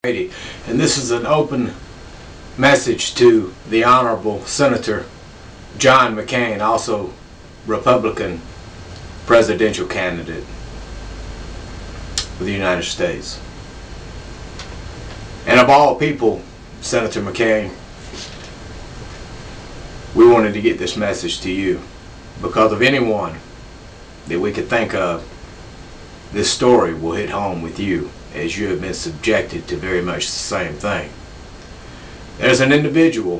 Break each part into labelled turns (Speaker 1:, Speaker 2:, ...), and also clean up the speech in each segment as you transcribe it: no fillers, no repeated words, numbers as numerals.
Speaker 1: And this is an open message to the Honorable Senator John McCain, also Republican presidential candidate for the United States. And of all people, Senator McCain, we wanted to get this message to you because of anyone that we could think of. This story will hit home with you, as you have been subjected to very much the same thing. There's an individual,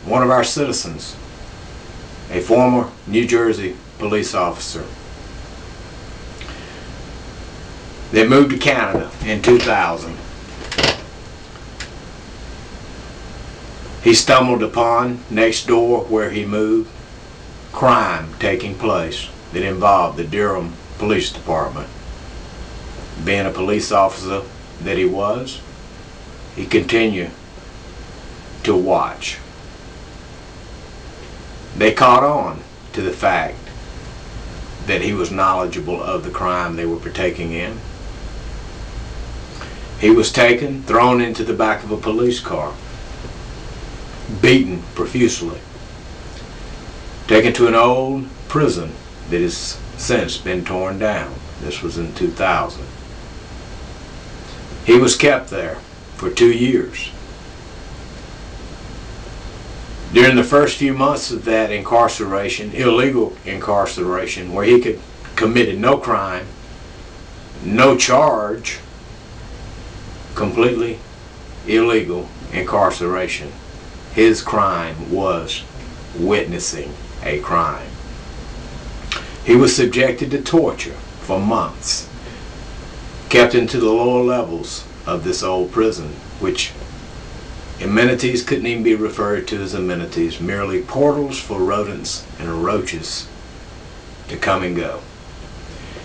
Speaker 1: one of our citizens, a former New Jersey police officer, that moved to Canada in 2000. He stumbled upon, next door where he moved, crime taking place that involved the Durham Police Department. Being a police officer that he was, he continued to watch. They caught on to the fact that he was knowledgeable of the crime they were partaking in. He was taken, thrown into the back of a police car, beaten profusely, taken to an old prison that has since been torn down. This was in 2000. He was kept there for 2 years. During the first few months of that incarceration, illegal incarceration, where he could committed no crime, no charge, completely illegal incarceration, his crime was witnessing a crime. He was subjected to torture for months, kept into the lower levels of this old prison, which amenities couldn't even be referred to as amenities, merely portals for rodents and roaches to come and go.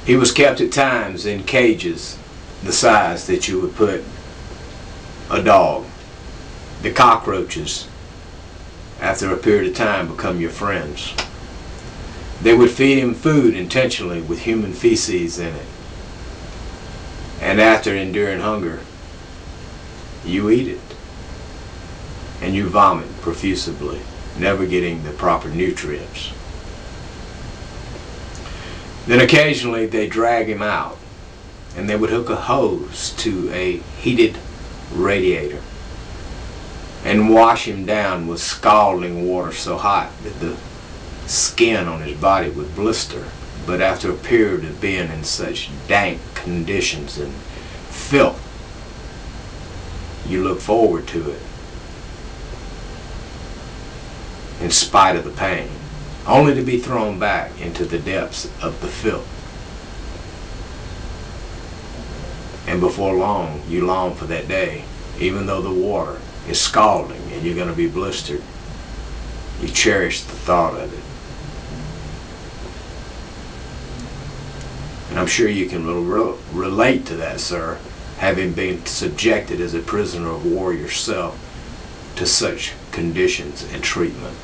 Speaker 1: He was kept at times in cages the size that you would put a dog. The cockroaches, after a period of time, become your friends. They would feed him food intentionally with human feces in it. And after enduring hunger, you eat it. And you vomit profusely, never getting the proper nutrients. Then occasionally they drag him out, and they would hook a hose to a heated radiator and wash him down with scalding water so hot that the skin on his body would blister. But after a period of being in such dank conditions and filth, you look forward to it in spite of the pain, only to be thrown back into the depths of the filth. And before long, you long for that day, even though the water is scalding and you're going to be blistered. You cherish the thought of it. And I'm sure you can relate to that, sir, having been subjected as a prisoner of war yourself to such conditions and treatment.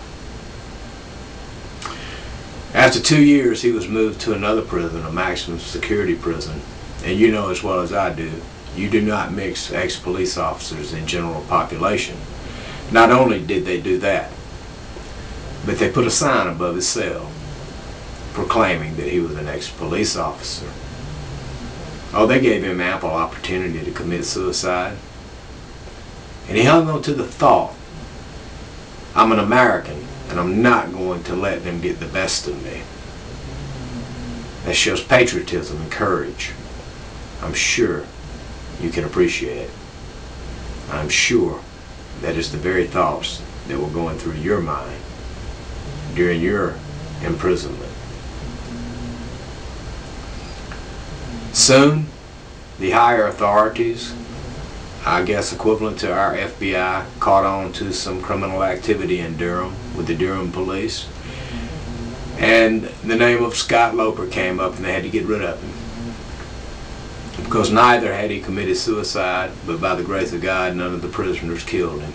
Speaker 1: After 2 years, he was moved to another prison, a maximum security prison. And you know as well as I do, you do not mix ex-police officers in general population. Not only did they do that, but they put a sign above his cell proclaiming that he was an ex-police officer. Oh, they gave him ample opportunity to commit suicide. And he hung on to the thought, I'm an American and I'm not going to let them get the best of me. That shows patriotism and courage. I'm sure you can appreciate it. I'm sure that is the very thoughts that were going through your mind during your imprisonment. Soon, the higher authorities, I guess equivalent to our FBI, caught on to some criminal activity in Durham with the Durham police. And the name of Scott Loper came up and they had to get rid of him. Because neither had he committed suicide, but by the grace of God, none of the prisoners killed him.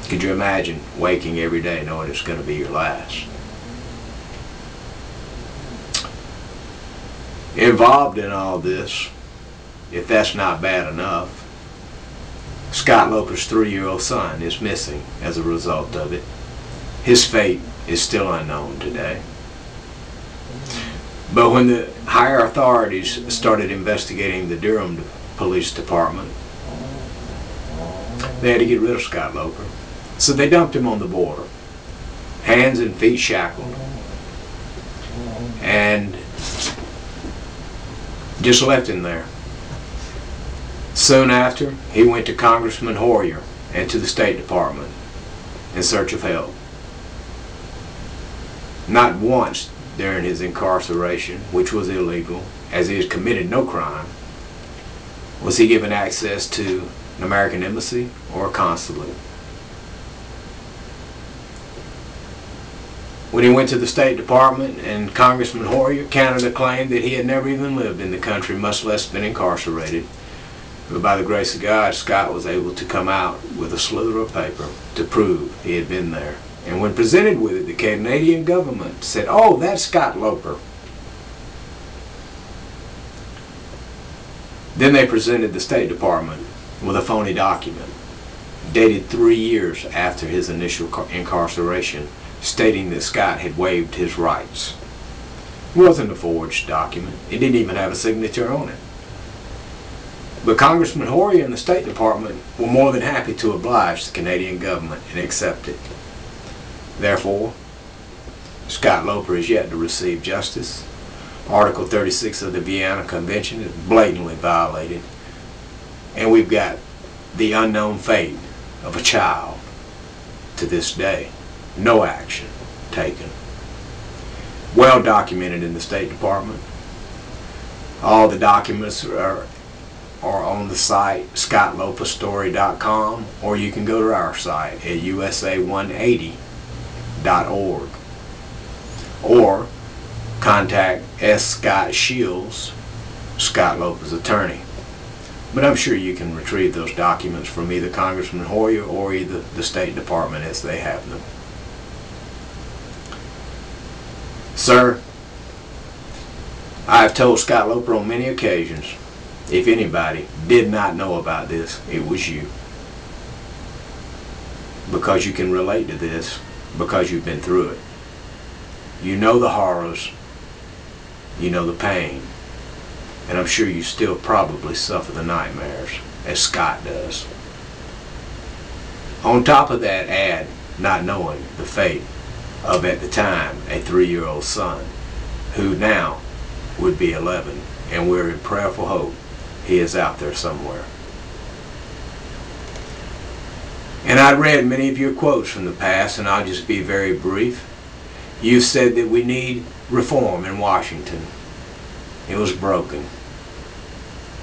Speaker 1: Could you imagine waking every day knowing it's going to be your last? Involved in all this if that's not bad enough, Scott Loper's 3-year-old son is missing as a result of it. His fate is still unknown today. But when the higher authorities started investigating the Durham Police Department, they had to get rid of Scott Loper. So they dumped him on the border, hands and feet shackled, and just left him there. Soon after, he went to Congressman Hoyer and to the State Department in search of help. Not once during his incarceration, which was illegal, as he had committed no crime, was he given access to an American embassy or a consulate. When he went to the State Department and Congressman Hoyer, Canada claimed that he had never even lived in the country, much less been incarcerated. But by the grace of God, Scott was able to come out with a slither of paper to prove he had been there. And when presented with it, the Canadian government said, "Oh, that's Scott Loper." Then they presented the State Department with a phony document dated 3 years after his initial incarceration, stating that Scott had waived his rights. It wasn't a forged document. It didn't even have a signature on it. But Congressman Hoyer and the State Department were more than happy to oblige the Canadian government and accept it. Therefore, Scott Loper is yet to receive justice. Article 36 of the Vienna Convention is blatantly violated. And we've got the unknown fate of a child to this day. No action taken. Well documented in the State Department. All the documents are on the site scottloperstory.com, or you can go to our site at usa180.org, or contact S. Scott Shields, Scott Loper's attorney. But I'm sure you can retrieve those documents from either Congressman Hoyer or either the State Department as they have them. Sir, I have told Scott Loper on many occasions, if anybody did not know about this, it was you. Because you can relate to this, because you've been through it. You know the horrors, you know the pain, and I'm sure you still probably suffer the nightmares, as Scott does. On top of that, add not knowing the fate of, at the time, a 3-year-old son, who now would be 11, and we're in prayerful hope he is out there somewhere. And I read many of your quotes from the past, and I'll just be very brief. You've said that we need reform in Washington. It was broken.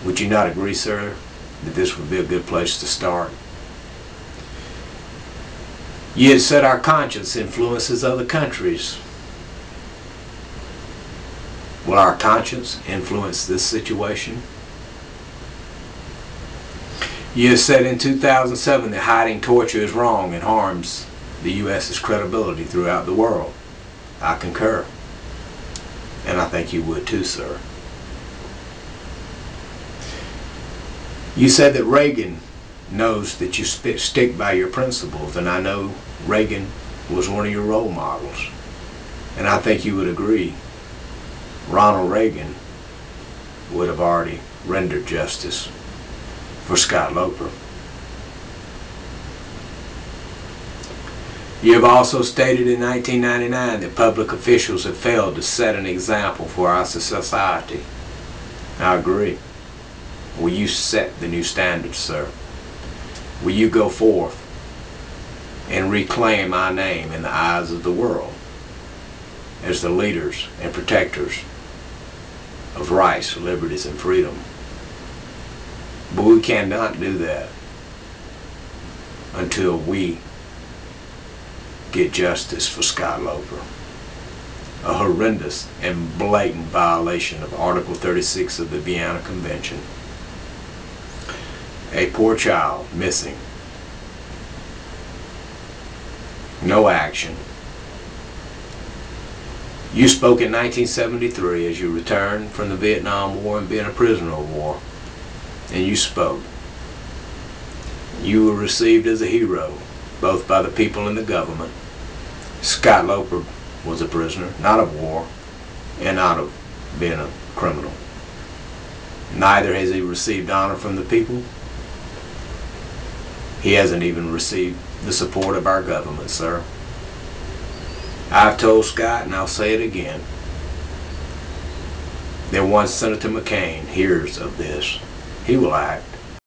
Speaker 1: Would you not agree, sir, that this would be a good place to start? You had said our conscience influences other countries. Will our conscience influence this situation? You have said in 2007 that hiding torture is wrong and harms the U.S.'s credibility throughout the world. I concur. And I think you would too, sir. You said that Reagan knows that you stick by your principles, and I know Reagan was one of your role models. And I think you would agree, Ronald Reagan would have already rendered justice for Scott Loper. You have also stated in 1999 that public officials have failed to set an example for our society. I agree. Will you set the new standards, sir? Will you go forth and reclaim our name in the eyes of the world as the leaders and protectors of rights, liberties, and freedom? But we cannot do that until we get justice for Scott Loper. A horrendous and blatant violation of Article 36 of the Vienna Convention. A poor child missing. No action. You spoke in 1973 as you returned from the Vietnam War and being a prisoner of war. and you spoke. You were received as a hero, both by the people and the government. Scott Loper was a prisoner, not of war, and not of being a criminal. Neither has he received honor from the people. He hasn't even received the support of our government, sir. I've told Scott, and I'll say it again, that once Senator McCain hears of this, he will act.